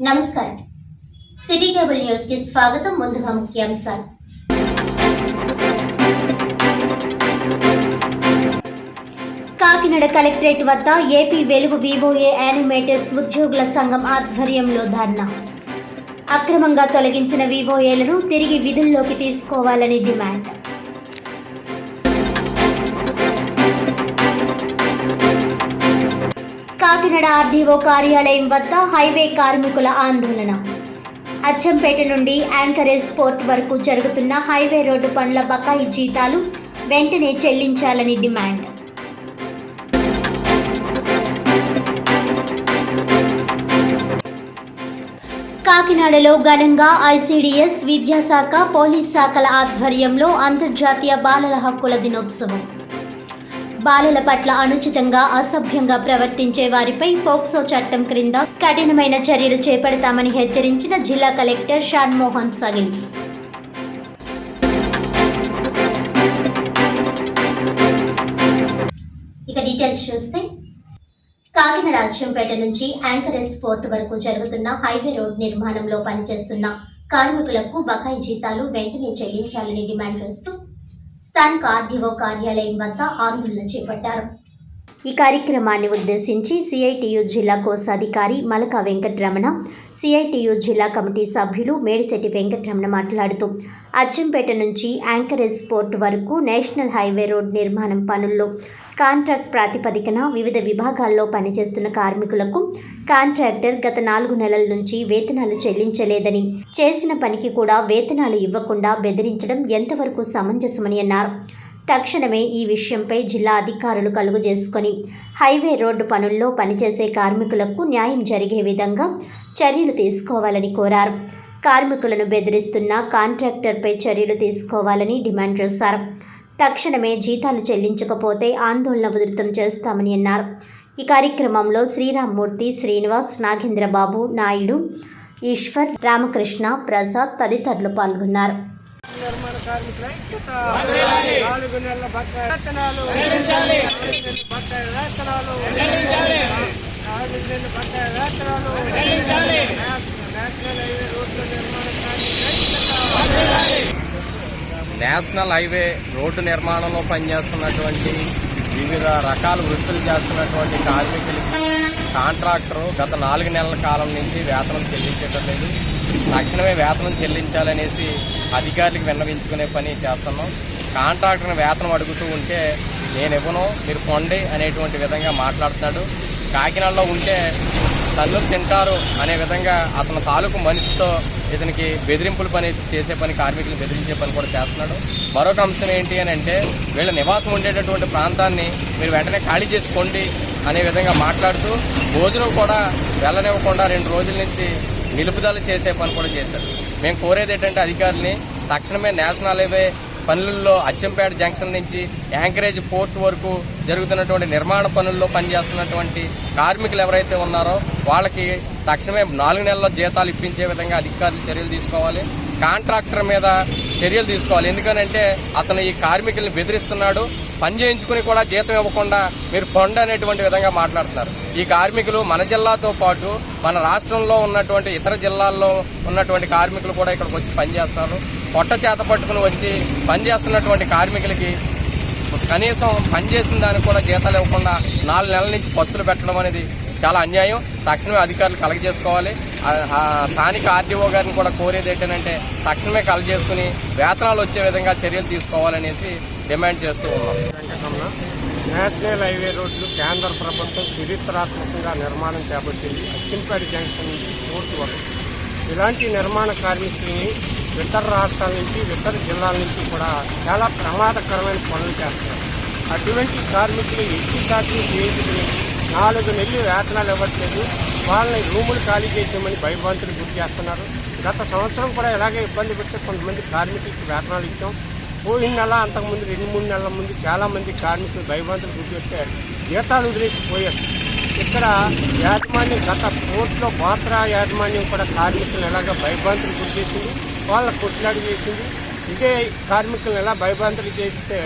నమస్కారం. City cable news కి స్వాగతం. ముందుగా ముఖ్యాంశాలు. కాకినాడ కలెక్టరేట్ వద్ద ఏపీ వెలుగు వివోఏ యానిమేటర్స్ ఉద్యోగుల సంఘం ఆధ్వర్యంలో ధర్నా. అక్రమంగా తొలగించిన వివోఏలను తిరిగి విధుల్లోకి తీసుకోవాలని డిమాండ్. కాకినాడ ఆర్డీఓ కార్యాలయం వద్ద హైవే కార్మికుల ఆందోళన. అచ్చంపేట నుండి యాంకరేజ్ పోర్ట్ వరకు జరుగుతున్న హైవే రోడ్డు పనుల బకాయి జీతాలు వెంటనే చెల్లించాలని డిమాండ్. కాకినాడలో ఘనంగా ఐసీడీఎస్, విద్యాశాఖ, పోలీస్ శాఖల ఆధ్వర్యంలో అంతర్జాతీయ బాలల హక్కుల దినోత్సవం. బాలల పట్ల అనుచితంగా, అసభ్యంగా ప్రవర్తించే వారిపై పోక్సో చట్టం క్రింద కఠినమైన చర్యలు చేపడతామని హెచ్చరించిన జిల్లా కలెక్టర్ షాన్మోహన్ సగిలి. ఇక డీటెయిల్స్ చూస్తే, కాకినాడ అచ్చంపేట నుంచి యాంకరేజ్ పోర్ట్ వరకు జరుగుతున్న హైవే రోడ్ నిర్మాణంలో పనిచేస్తున్న కార్మికులకు బకాయి జీతాలు వెంటనే చెల్లించాలని డిమాండ్ చేస్తూ స్థానిక ఆర్డీఓ కార్యాలయం వద్ద ఆందోళన చేపట్టారు. ఈ కార్యక్రమాన్ని ఉద్దేశించి సిఐటియు జిల్లా కోశాధికారి మలక వెంకటరమణ, సిఐటియు జిల్లా కమిటీ సభ్యులు మేడిశెట్టి వెంకటరమణ మాట్లాడుతూ, అచ్చంపేట నుంచి యాంకరేజ్ పోర్ట్ వరకు నేషనల్ హైవే రోడ్ నిర్మాణం పనుల్లో కాంట్రాక్ట్ ప్రాతిపదికన వివిధ విభాగాల్లో పనిచేస్తున్న కార్మికులకు కాంట్రాక్టర్ గత 4 నెలల నుంచి వేతనాలు చెల్లించలేదని, చేసిన పనికి కూడా వేతనాలు ఇవ్వకుండా బెదిరించడం ఎంతవరకు సమంజసమని అన్నారు. తక్షణమే ఈ విషయంపై జిల్లా అధికారులు కలుగు చేసుకొని హైవే రోడ్డు పనుల్లో పనిచేసే కార్మికులకు న్యాయం జరిగే విధంగా చర్యలు తీసుకోవాలని కోరారు. కార్మికులను బెదిరిస్తున్న కాంట్రాక్టర్పై చర్యలు తీసుకోవాలని డిమాండ్ చేశారు. తక్షణమే జీతాలు చెల్లించకపోతే ఆందోళన ఉధృతం చేస్తామని అన్నారు. ఈ కార్యక్రమంలో శ్రీరామ్మూర్తి, శ్రీనివాస్, నాగేంద్రబాబు, నాయుడు, ఈశ్వర్, రామకృష్ణ, ప్రసాద్ తదితరులు పాల్గొన్నారు. నిర్మాణ కార్మికుల ఐక్యత 4 నెలల బకాయి వేతనాలు చెల్లించాలి. 4 నెలల బకాయి వేతనాలు చెల్లించాలి. నేషనల్ హైవే రోడ్ల నిర్మాణ కార్మికుల ఐక్యత. నేషనల్ హైవే రోడ్డు నిర్మాణంలో పనిచేస్తున్నటువంటి వివిధ రకాల వృత్తులు చేస్తున్నటువంటి కార్మికులకి కాంట్రాక్టరు గత 4 నెలల కాలం నుంచి వేతనం చెల్లించడం లేదు. తక్షణమే వేతనం చెల్లించాలనేసి అధికారులకు విన్నవించుకునే పని చేస్తున్నాం. కాంట్రాక్టర్ని వేతనం అడుగుతూ ఉంటే నేను ఇవ్వను, మీరు పొండి అనేటువంటి విధంగా మాట్లాడుతున్నాడు. కాకినాడలో ఉంటే తల్లులు తింటారు అనే విధంగా అతని తాలూకు మనిషితో ఇతనికి బెదిరింపుల పని చేసే పని, కార్మికులు బెదిరించే పని కూడా చేస్తున్నాడు. మరొక అంశం ఏంటి అని అంటే, వీళ్ళ నివాసం ఉండేటటువంటి ప్రాంతాన్ని మీరు వెంటనే ఖాళీ చేసుకోండి అనే విధంగా మాట్లాడుతూ భోజనం కూడా వెళ్ళనివ్వకుండా 2 రోజుల నుంచి నిలుపుదల చేసే పని కూడా చేశారు. మేము కోరేది ఏంటంటే, అధికారులని తక్షణమే నేషనల్ హైవే పనుల్లో అచ్చంపేట జంక్షన్ నుంచి యాంకరేజ్ పోర్ట్ వరకు జరుగుతున్నటువంటి నిర్మాణ పనుల్లో పనిచేస్తున్నటువంటి కార్మికులు ఎవరైతే ఉన్నారో వాళ్ళకి తక్షణమే 4 నెలల జీతాలు ఇప్పించే విధంగా అధికారులు చర్యలు తీసుకోవాలి. కాంట్రాక్టర్ మీద చర్యలు తీసుకోవాలి. ఎందుకనంటే అతను ఈ కార్మికుల్ని బెదిరిస్తున్నాడు. పని చేయించుకుని కూడా జీతం ఇవ్వకుండా మీరు పొండ అనేటువంటి విధంగా మాట్లాడుతున్నారు. ఈ కార్మికులు మన జిల్లాతో పాటు మన రాష్ట్రంలో ఉన్నటువంటి ఇతర జిల్లాల్లో ఉన్నటువంటి కార్మికులు కూడా ఇక్కడికి వచ్చి పనిచేస్తున్నారు. పొట్ట చేత పట్టుకుని వచ్చి పనిచేస్తున్నటువంటి కార్మికులకి కనీసం పనిచేసిన దానికి కూడా జీతాలు ఇవ్వకుండా 4 నెలల నుంచి పస్తులు పెట్టడం అనేది చాలా అన్యాయం. తక్షణమే అధికారులు కలగజేసుకోవాలి. స్థానిక ఆర్డీఓ గారిని కూడా కోరేది ఏంటంటే, తక్షణమే కలగజేసుకుని వేతనాలు వచ్చే విధంగా చర్యలు తీసుకోవాలనేసి డిమాండ్ చేస్తూ ఉన్నాం. నేషనల్ హైవే రోడ్లు కేంద్ర ప్రభుత్వం చరిత్రాత్మకంగా నిర్మాణం చేపట్టింది. అచ్చంపేట జంక్షన్ నుంచి పోర్టు వరకు ఇలాంటి నిర్మాణ కార్మికుల్ని ఇతర రాష్ట్రాల నుంచి, ఇతర జిల్లాల నుంచి కూడా చాలా ప్రమాదకరమైన పనులు చేస్తున్నారు. అటువంటి కార్మికులు ఎక్కువ శాతం చేయించుకుని 4 నెలలు వేతనాలు ఇవ్వట్లేదు. వాళ్ళని రూములు ఖాళీ చేసేమని భయభ్రాంతులు గురి చేస్తున్నారు. గత సంవత్సరం కూడా ఇలాగే ఇబ్బంది పెడితే కొంతమంది కార్మికులకి వేతనాలు ఇచ్చాం. పోయిన నెల, అంతకుముందు 2-3 నెలల ముందు చాలామంది కార్మికులు భయభ్రాంతులు గురి చేస్తే జీతాలు వదిలేసిపోయారు. ఇక్కడ యాజమాన్యం, గత పోర్టులో బాత్రా యాజమాన్యం కూడా కార్మికులను ఎలాగ భయభ్రాంతులు గురి చేసింది, వాళ్ళ కొట్లాడి చేసింది. ఇదే కార్మికులను ఎలా భయభ్రాంతులు చేస్తే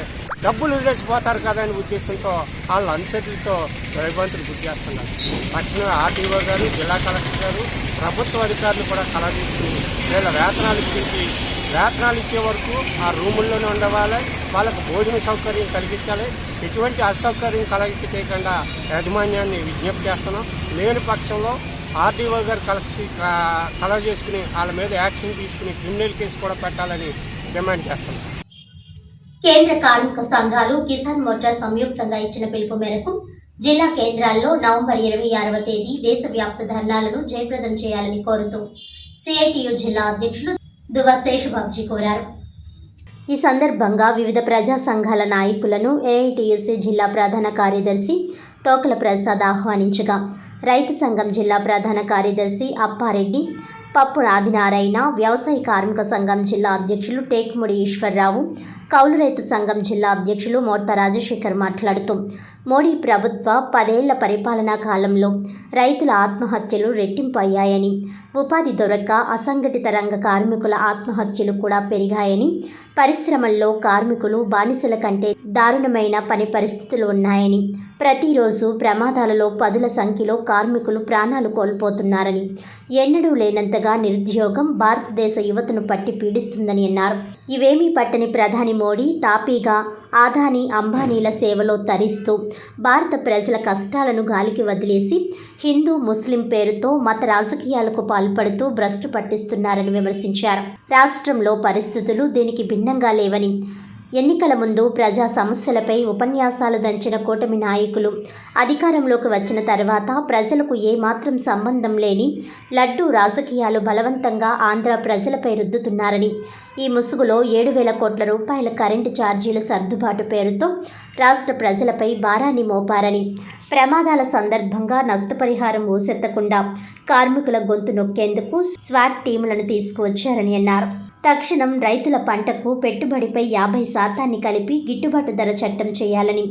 డబ్బులు వదిలేసిపోతారు కదా అనే ఉద్దేశంతో వాళ్ళ అనుసరులతో భయభ్రాంతులు గురి చేస్తున్నారు. తక్షణమే ఆర్డీఓ గారు, జిల్లా కలెక్టర్ గారు, ప్రభుత్వ అధికారులు కూడా కలగజేసుకుని వీళ్ళ వేతనాలు ఇచ్చే వరకు ఆ రూముల్లోనే ఉండవాలి, వాళ్ళకు భోజన సౌకర్యం కలిగించాలి. ఎటువంటి అసౌకర్యం కలిగించకుండా యాజమాన్యాన్ని విజ్ఞప్తి చేస్తున్నాం. లేని పక్షంలో ఆర్డీఓ గారు కలెక్ట్ చేసుకుని వాళ్ళ మీద యాక్షన్ తీసుకుని క్రిమినల్ కేసు కూడా పెట్టాలని డిమాండ్ చేస్తున్నాం. కేంద్ర కార్మిక సంఘాలు కిసాన్ మోర్చా సంయుక్తంగా ఇచ్చిన పిలుపు మేరకు జిల్లా కేంద్రాల్లో నవంబర్ 26వ తేదీ దేశవ్యాప్త ధర్నాలను జయప్రదం చేయాలని కోరుతూ సిఐటియు జిల్లా అధ్యక్షులు దువ్వ శేషబాబుజీ కోరారు. ఈ సందర్భంగా వివిధ ప్రజా సంఘాల నాయకులను ఏఐటియుసి జిల్లా ప్రధాన కార్యదర్శి తోకల ప్రసాద్ ఆహ్వానించగా రైతు సంఘం జిల్లా ప్రధాన కార్యదర్శి అప్పారెడ్డి, పప్పు ఆదినారాయణ, వ్యవసాయ కార్మిక సంఘం జిల్లా అధ్యక్షులు టేకుముడి ఈశ్వర్రావు, కౌలు రైతు సంఘం జిల్లా అధ్యక్షులు మోర్త రాజశేఖర్ మాట్లాడుతూ మోడీ ప్రభుత్వ 10 ఏళ్ల పరిపాలనా కాలంలో రైతుల ఆత్మహత్యలు రెట్టింపు అయ్యాయని, ఉపాధి దొరక్క అసంఘటిత రంగ కార్మికుల ఆత్మహత్యలు కూడా పెరిగాయని, పరిశ్రమల్లో కార్మికులు బానిసల కంటే దారుణమైన పని పరిస్థితులు ఉన్నాయని, ప్రతిరోజు ప్రమాదాలలో 10ల సంఖ్యలో కార్మికులు ప్రాణాలు కోల్పోతున్నారని, ఎన్నడూ లేనంతగా నిరుద్యోగం భారతదేశ యువతను పట్టి పీడిస్తుందని అన్నారు. ఇవేమీ పట్టని ప్రధాని మోడీ తాపీగా ఆదాని అంబానీల సేవలో తరిస్తూ భారత ప్రజల కష్టాలను గాలికి వదిలేసి హిందూ ముస్లిం పేరుతో మత రాజకీయాలకు పాల్పడుతూ భ్రష్టు పట్టిస్తున్నారని విమర్శించారు. రాష్ట్రంలో పరిస్థితులు దీనికి భిన్నంగా లేవని, ఎన్నికల ముందు ప్రజా సమస్యలపై ఉపన్యాసాలు దంచిన కూటమి నాయకులు అధికారంలోకి వచ్చిన తర్వాత ప్రజలకు ఏమాత్రం సంబంధం లేని లడ్డూ రాజకీయాలు బలవంతంగా ఆంధ్ర ప్రజలపై రుద్దుతున్నారని, ఈ ముసుగులో 7,000 కోట్ల రూపాయల కరెంటు ఛార్జీల సర్దుబాటు పేరుతో రాష్ట్ర ప్రజలపై భారాన్ని మోపారని, ప్రమాదాల సందర్భంగా నష్టపరిహారం ఊసెత్తకుండా కార్మికుల గొంతు నొక్కేందుకు స్వాట్ టీములను తీసుకువచ్చారని అన్నారు. తక్షణం రైతుల పంటకు పెట్టుబడిపై 50% కలిపి గిట్టుబాటు ధర చట్టం చేయాలని,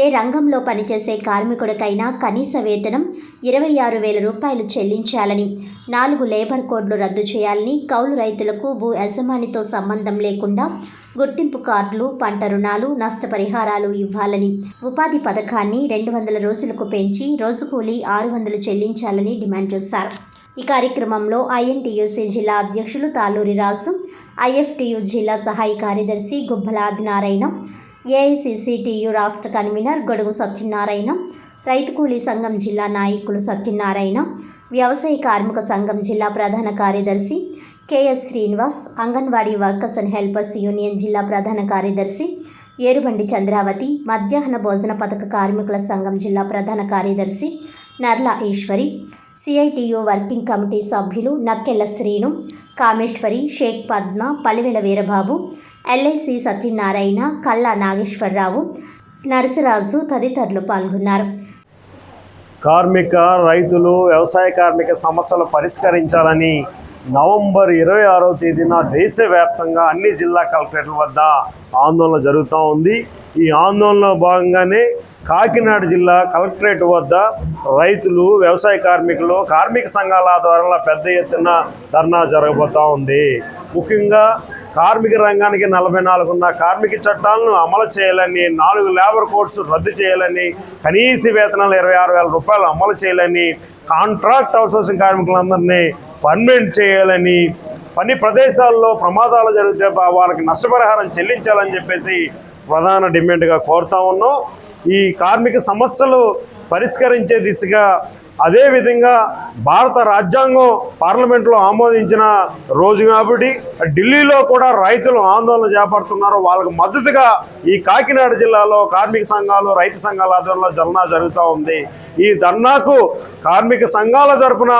ఏ రంగంలో పనిచేసే కార్మికుడికైనా కనీస వేతనం 26,000 రూపాయలు చెల్లించాలని, 4 లేబర్ కోడ్లు రద్దు చేయాలని, కౌలు రైతులకు భూ యజమానితో సంబంధం లేకుండా గుర్తింపు కార్డులు, పంట రుణాలు, నష్టపరిహారాలు ఇవ్వాలని, ఉపాధి పథకాన్ని 200 రోజులకు పెంచి రోజు కూలీ 600 చెల్లించాలని డిమాండ్ చేశారు. ఈ కార్యక్రమంలో ఐఎన్టీయూసీ జిల్లా అధ్యక్షులు తాళూరి రాసు, ఐఎఫ్టియు జిల్లా సహాయ కార్యదర్శి గుబ్బల ఆదినారాయణ, ఏఐసిసిటియు రాష్ట్ర కన్వీనర్ గొడుగు సత్యనారాయణ, రైతు కూలీ సంఘం జిల్లా నాయకులు సత్యనారాయణ, వ్యవసాయ కార్మిక సంఘం జిల్లా ప్రధాన కార్యదర్శి KS Srinivas, anganwadi workers and helpers union జిల్లా ప్రధాన కార్యదర్శి ఏరుబండి చంద్రావతి, మధ్యాహ్న భోజన పథక కార్మికుల సంఘం జిల్లా ప్రధాన కార్యదర్శి Narla Eshwari, CITU working committee సభ్యులు నక్కెళ్ల శ్రీను, కామేశ్వరి, షేక్ పద్మ, పలివెల వీరబాబు, ఎల్ఐసి సత్యనారాయణ, కల్లా నాగేశ్వరరావు, నరసరాజు తదితరులు పాల్గొన్నారు. కార్మిక, రైతులు, వ్యవసాయ కార్మిక సమస్యలు పరిష్కరించాలని నవంబర్ 26వ తేదీన దేశవ్యాప్తంగా అన్ని జిల్లా కలెక్టరేట్ల వద్ద ఆందోళన జరుగుతూ ఉంది. ఈ ఆందోళనలో భాగంగానే కాకినాడ జిల్లా కలెక్టరేట్ వద్ద రైతులు, వ్యవసాయ కార్మికులు, కార్మిక సంఘాల ఆధ్వర్యంలో పెద్ద ఎత్తున ధర్నా జరగబోతూ ఉంది. ముఖ్యంగా కార్మిక రంగానికి 44 ఉన్న కార్మిక చట్టాలను అమలు చేయాలని, 4 లేబర్ కోడ్స్ రద్దు చేయాలని, కనీస వేతనాలు 26,000 రూపాయలు అమలు చేయాలని, కాంట్రాక్ట్ అవుట్సోర్సింగ్ కార్మికులందరినీ పర్మనెంట్ చేయాలని, పని ప్రదేశాల్లో ప్రమాదాలు జరిగితే వాళ్ళకి నష్టపరిహారం చెల్లించాలని చెప్పేసి ప్రధాన డిమాండ్గా కోరుతా ఉన్నాం. ఈ కార్మిక సమస్యలు పరిష్కరించే దిశగా అదేవిధంగా భారత రాజ్యాంగం పార్లమెంట్లో ఆమోదించిన రోజు కాబట్టి ఢిల్లీలో కూడా రైతులు ఆందోళన చేపడుతున్నారు. వాళ్ళకు మద్దతుగా ఈ కాకినాడ జిల్లాలో కార్మిక సంఘాలు, రైతు సంఘాల ఆధ్వర్యంలో ధర్నా జరుగుతూ ఉంది. ఈ ధర్నాకు కార్మిక సంఘాల తరపున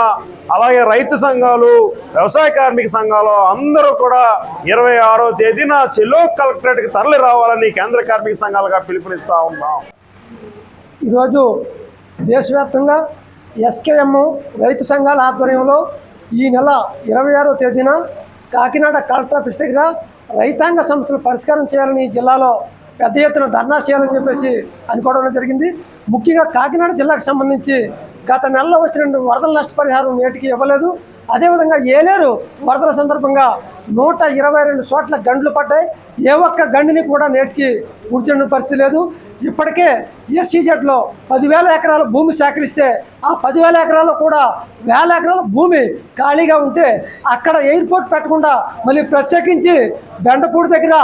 అలాగే రైతు సంఘాలు, వ్యవసాయ కార్మిక సంఘాలు అందరూ కూడా 26వ తేదీన చెలో కలెక్టరేట్కి తరలి రావాలని కేంద్ర కార్మిక సంఘాలుగా పిలుపునిస్తూ ఉన్నాం. ఈరోజు దేశవ్యాప్తంగా ఎస్కేఎం రైతు సంఘాల ఆధ్వర్యంలో ఈ నెల 26వ తేదీన కాకినాడ కలెక్టర్ ఆఫీస్ దగ్గర రైతాంగ సమస్యలు పరిష్కారం చేయాలని జిల్లాలో పెద్ద ఎత్తున ధర్నా చేయాలని చెప్పేసి అనుకోవడం జరిగింది. ముఖ్యంగా కాకినాడ జిల్లాకు సంబంధించి గత నెలలో వచ్చిన వరదల నష్టపరిహారం నేటికి ఇవ్వలేదు. అదేవిధంగా ఏలేరు వరదల సందర్భంగా 122 చోట్ల గండ్లు పడ్డాయి. ఏ ఒక్క గండిని కూడా నేటికి కూర్చున్న పరిస్థితి లేదు. ఇప్పటికే ఎస్సీజెడ్లో 10,000 ఎకరాల భూమి సేకరిస్తే ఆ 10,000 ఎకరాలు కూడా 1,000 ఎకరాల భూమి ఖాళీగా ఉంటే అక్కడ ఎయిర్పోర్ట్ పెట్టకుండా మళ్ళీ ప్రత్యేకించి బెండపూడి దగ్గర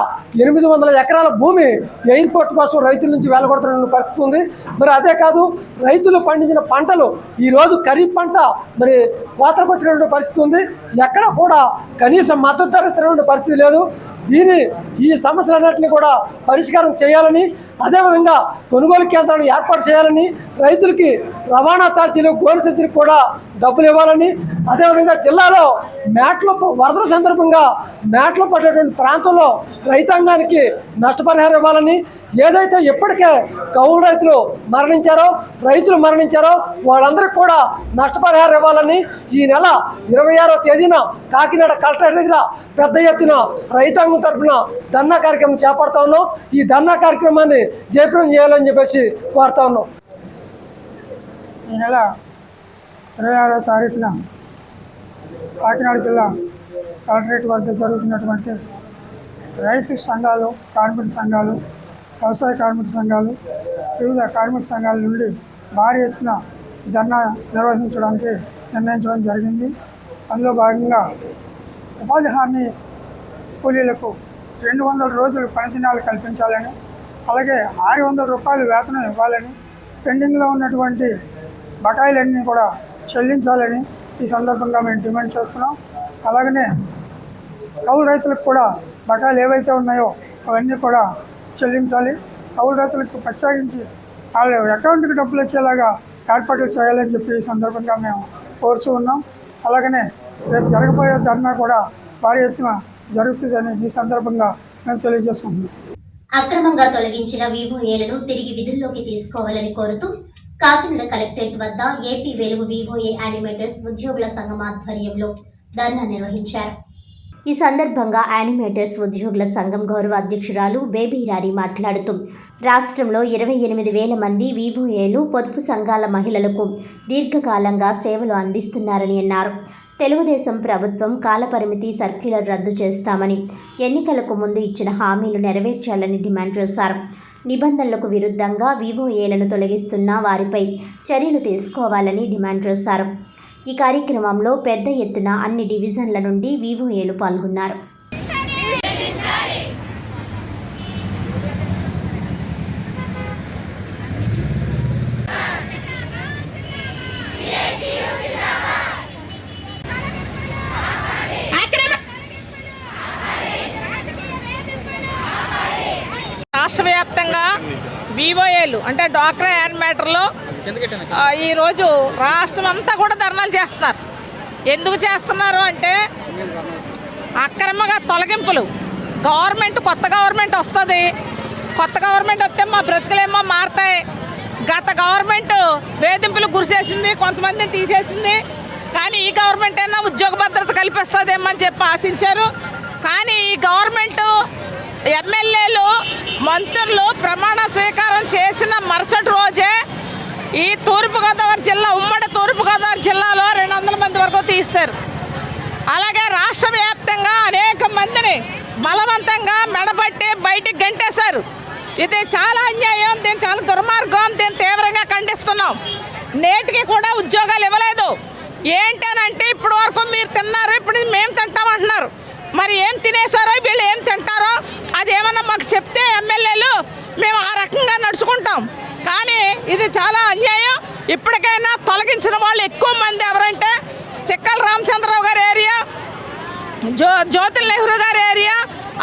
800 ఎకరాల భూమి ఎయిర్పోర్ట్ కోసం రైతుల నుంచి వెళ్ళగొడుతున్న పరిస్థితి ఉంది. మరి అదే కాదు, రైతులు పండించిన పంటలు ఈరోజు ఖరీఫ్ పంట మరి కోతలకు వచ్చినటువంటి పరిస్థితి ఉంది. ఎక్కడ కూడా కనీసం మద్దతు ధర ఇస్తున్నటువంటి పరిస్థితి లేదు. ఈ సమస్యలన్నింటినీ కూడా పరిష్కారం చేయాలని, అదేవిధంగా కొనుగోలు కేంద్రాలను ఏర్పాటు చేయాలని, రైతులకి రవాణా ఛార్జీలు గోలు ఛార్జీలకు కూడా డబ్బులు ఇవ్వాలని, అదేవిధంగా జిల్లాలో వరదల సందర్భంగా మేటలు పడేటువంటి ప్రాంతంలో రైతాంగానికి నష్టపరిహారం ఇవ్వాలని, ఏదైతే ఇప్పటికే కౌలు రైతులు మరణించారో వాళ్ళందరికీ కూడా నష్టపరిహారం ఇవ్వాలని ఈ నెల 26వ తేదీన కాకినాడ కలెక్టరేట్ దగ్గర పెద్ద ఎత్తున రైతాంగం తరఫున ధర్నా కార్యక్రమం చేపడతా ఉన్నాం. ఈ ధర్నా కార్యక్రమాన్ని జయప్రదం చేయాలని చెప్పేసి కోరుతా ఉన్నాం. ఈ నెల 26వ తారీఖున కాకినాడ జిల్లా కలెక్టరేట్ వద్ద జరుగుతున్నటువంటి రైతు సంఘాలు, కార్మిక సంఘాలు, వ్యవసాయ కార్మిక సంఘాలు, వివిధ కార్మిక సంఘాల నుండి భారీ ఎత్తున ధర్నా నిర్ణయించడం జరిగింది. అందులో భాగంగా ఉపాధి హామీ కూలీలకు 200 రోజులు పనిదినాలు కల్పించాలని, అలాగే 600 రూపాయలు వేతనం ఇవ్వాలని, పెండింగ్లో ఉన్నటువంటి బకాయిలన్నీ కూడా చెల్లించాలని ఈ సందర్భంగా మేము డిమాండ్ చేస్తున్నాం. అలాగనే కౌలు రైతులకు కూడా బకాయిలు ఏవైతే ఉన్నాయో అవన్నీ కూడా చెల్లించాలి. కౌలు రైతులకు ప్రత్యేకించి వాళ్ళ అకౌంట్కి డబ్బులు వచ్చేలాగా ఏర్పాట్లు చేయాలని చెప్పి ఈ సందర్భంగా మేము కోరుచూ ఉన్నాం. అలాగనే రేపు జరగబోయే ధర్నా కూడా భారీ ఎత్తున జరుగుతుందని ఈ సందర్భంగా మేము తెలియజేసుకుంటున్నాం. అక్రమంగా తొలగించిన వివోఏలను తిరిగి విధుల్లోకి తీసుకోవాలని కోరుతూ కాకినాడ కలెక్టరేట్ వద్ద ఏపీ వెలుగు వివోఏ యానిమేటర్స్ ఉద్యోగుల సంఘం ఆధ్వర్యంలో ధర్నా నిర్వహించారు. ఈ సందర్భంగా యానిమేటర్స్ ఉద్యోగుల సంఘం గౌరవ అధ్యక్షురాలు బేబీ రాణి మాట్లాడుతూ రాష్ట్రంలో 28,000 మంది వివోఏలు పొదుపు సంఘాల మహిళలకు దీర్ఘకాలంగా సేవలు అందిస్తున్నారని అన్నారు. తెలుగుదేశం ప్రభుత్వం కాలపరిమితి సర్క్యులర్ రద్దు చేస్తామని, ఎన్నికలకు ముందు ఇచ్చిన హామీలు నెరవేర్చాలని డిమాండ్ చేశారు. నిబంధనలకు విరుద్ధంగా వివోఏలను తొలగిస్తున్న వారిపై చర్యలు తీసుకోవాలని డిమాండ్ చేశారు. ఈ కార్యక్రమంలో పెద్ద ఎత్తున అన్ని డివిజన్ల నుండి వివోఏలు పాల్గొన్నారు. రాష్ట్ర వ్యాప్తంగా వివోఏలు అంటే డ్వాక్రా యానిమేటర్లు ఈరోజు రాష్ట్రం అంతా కూడా ధర్నాలు చేస్తున్నారు. ఎందుకు చేస్తున్నారు అంటే అక్రమంగా తొలగింపులు. కొత్త గవర్నమెంట్ వస్తుంది, కొత్త గవర్నమెంట్ వస్తే మా బ్రతుకులేమో మారుతాయి. గత గవర్నమెంట్ వేధింపులు గురిచేసింది, కొంతమందిని తీసేసింది. కానీ ఈ గవర్నమెంట్ అయినా ఉద్యోగ భద్రత కల్పిస్తుందేమని చెప్పి ఆశించారు. కానీ ఈ గవర్నమెంట్ ఎమ్మెల్యేలు, మంత్రులు ప్రమాణ స్వీకారం చేసిన మరుసటి రోజే ఈ తూర్పుగోదావరి జిల్లా, ఉమ్మడి తూర్పుగోదావరి జిల్లాలో 200 మంది వరకు తీశారు. అలాగే రాష్ట్ర వ్యాప్తంగా అనేక మందిని బలవంతంగా మెడబట్టి బయటికి గంటేశారు. ఇది చాలా అన్యాయం, దీన్ని చాలా దుర్మార్గం, దీన్ని తీవ్రంగా ఖండిస్తున్నాం. నేటికి కూడా ఉద్యోగాలు ఇవ్వలేదు. ఏంటనంటే ఇప్పుడు వరకు మీరు తిన్నారు, ఇప్పుడు మేము తింటామంటున్నారు. మరి ఏం తినేసారో వీళ్ళు ఏం తింటారో అది ఏమన్నా మాకు చెప్తే ఎమ్మెల్యేలు మేము ఆ రకంగా నడుచుకుంటాం. కానీ ఇది చాలా అన్యాయం. ఇప్పటికైనా తొలగించిన వాళ్ళు ఎక్కువ మంది ఎవరంటే చిక్కల రామచంద్రరావు గారి ఏరియా, జ్యోతుల నెహ్రూ గారి ఏరియా,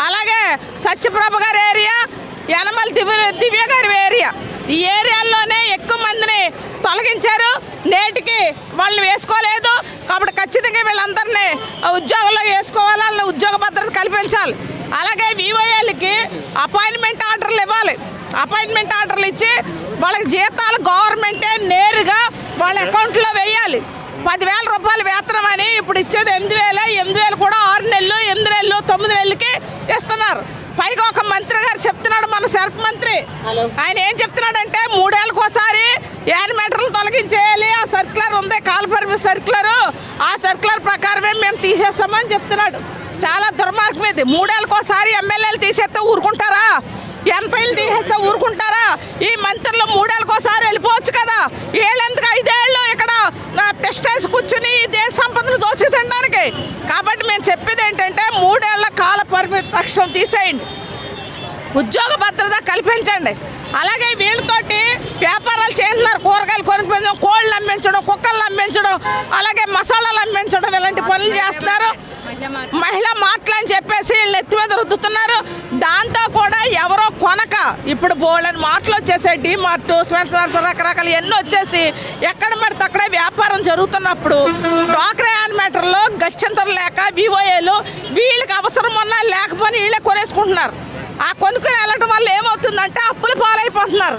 అలాగే సత్యప్రభ గారి ఏరియా, యనమల దివ్య గారి ఏరియా. ఈ ఏరియాల్లోనే ఎక్కువ మందిని తొలగించారు. నేటికి వాళ్ళని వేసుకోలేదు. కాబట్టి ఖచ్చితంగా వీళ్ళందరినీ ఉద్యోగంలో వేసుకోవాలి, ఉద్యోగ భద్రత కల్పించాలి. అలాగే వివోఏలకి అపాయింట్మెంట్ ఆర్డర్లు ఇవ్వాలి. అపాయింట్మెంట్ ఆర్డర్లు ఇచ్చి వాళ్ళకి జీతాలు గవర్నమెంటే నేరుగా వాళ్ళ అకౌంట్లో వేయాలి. 10,000 రూపాయలు వేతనం అని ఇప్పుడు ఇచ్చేది 8,000. 8,000 కూడా 6 నెలలు, 8 నెలలు, 9 నెలలకి ఇస్తున్నారు. పైగా ఒక మంత్రి గారు చెప్తున్నాడు, మన సెల్ఫ్ మంత్రి, ఆయన ఏం చెప్తున్నాడంటే 3 ఏళ్ళకి ఒకసారి యానిమేటర్లు తొలగించేయాలి. ఆ సర్క్యులర్ ఉంది, కాలపరిమితి సర్క్యులర్, ఆ సర్క్యులర్ ప్రకారమే మేము తీసేస్తామని చెప్తున్నాడు. చాలా దుర్మార్గం ఇది. 3 ఏళ్ళకోసారి ఎమ్మెల్యేలు తీసేస్తే ఊరుకుంటారా? ఎంపీలు తీసేస్తే ఊరుకుంటారా? ఈ మంత్రులు 3 ఏళ్ళకోసారి వెళ్ళిపోవచ్చు కదా. వీళ్ళెందుకు 5 ఏళ్ళు ఇక్కడ తెస్టేసి కూర్చుని ఈ దేశ సంపదను దోచి తినడానికి? కాబట్టి మేము చెప్పేది ఏంటంటే 3 ఏళ్ల కాల పరిమితి తక్షణం తీసేయండి, ఉద్యోగ భద్రత కల్పించండి. అలాగే వీళ్ళతోటి వ్యాపారాలు చేస్తున్నారు, కూరగాయలు కొనుక్కోవడం, కోళ్ళు అమ్మించడం, కుక్కలు అమ్మించడం, అలాగే మసాలాలు అమ్మించడం, ఇలాంటి పనులు చేస్తున్నారు. మహిళా మార్ట్లు అని చెప్పేసి వీళ్ళు ఎత్తి మీద రుద్దుతున్నారు. దాంతో కూడా ఎవరో కొనక ఇప్పుడు బోల్డెన్ మార్ట్లు వచ్చేసాయి, డీ మార్ట్, స్పెన్సర్స్, రకరకాలు ఎన్నో వచ్చేసి ఎక్కడ పడితే అక్కడే వ్యాపారం జరుగుతున్నప్పుడు డ్వాక్రా యాన్మేటర్లో గత్యంతరం లేక వివోఏలు వీళ్ళకి అవసరం ఉన్నా లేకపోయినా వీళ్ళే కొనేసుకుంటున్నారు. ఆ కొనుక్కుని వెళ్ళటం వల్ల ఏమవుతుందంటే అప్పులు పాలైపోతున్నారు.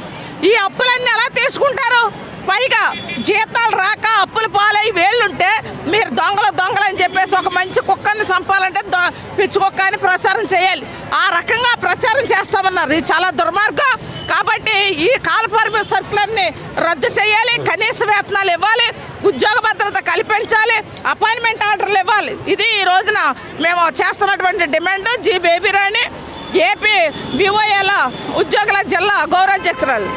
ఈ అప్పులన్నీ ఎలా తీసుకుంటారు? పైగా జీతాలు రాక అప్పులు పాలై వేళ్ళుంటే మీరు దొంగలు అని చెప్పేసి ఒక మంచి కుక్కని చంపాలంటే పిచ్చి కుక్క అని ప్రచారం చేయాలి. ఆ రకంగా ప్రచారం చేస్తామన్నారు. ఇది చాలా దుర్మార్గం. కాబట్టి ఈ కాలపరిమితి సర్కులర్ని రద్దు చేయాలి, కనీస వేతనాలు ఇవ్వాలి, ఉద్యోగ భద్రత కల్పించాలి, అపాయింట్మెంట్ ఆర్డర్లు ఇవ్వాలి. ఇది ఈ రోజున మేము చేస్తున్నటువంటి డిమాండ్. జి బేబీ రాణి, ఏపీ వివోఏల ఉద్యోగుల జిల్లా గౌరవాధ్యక్షురాలు.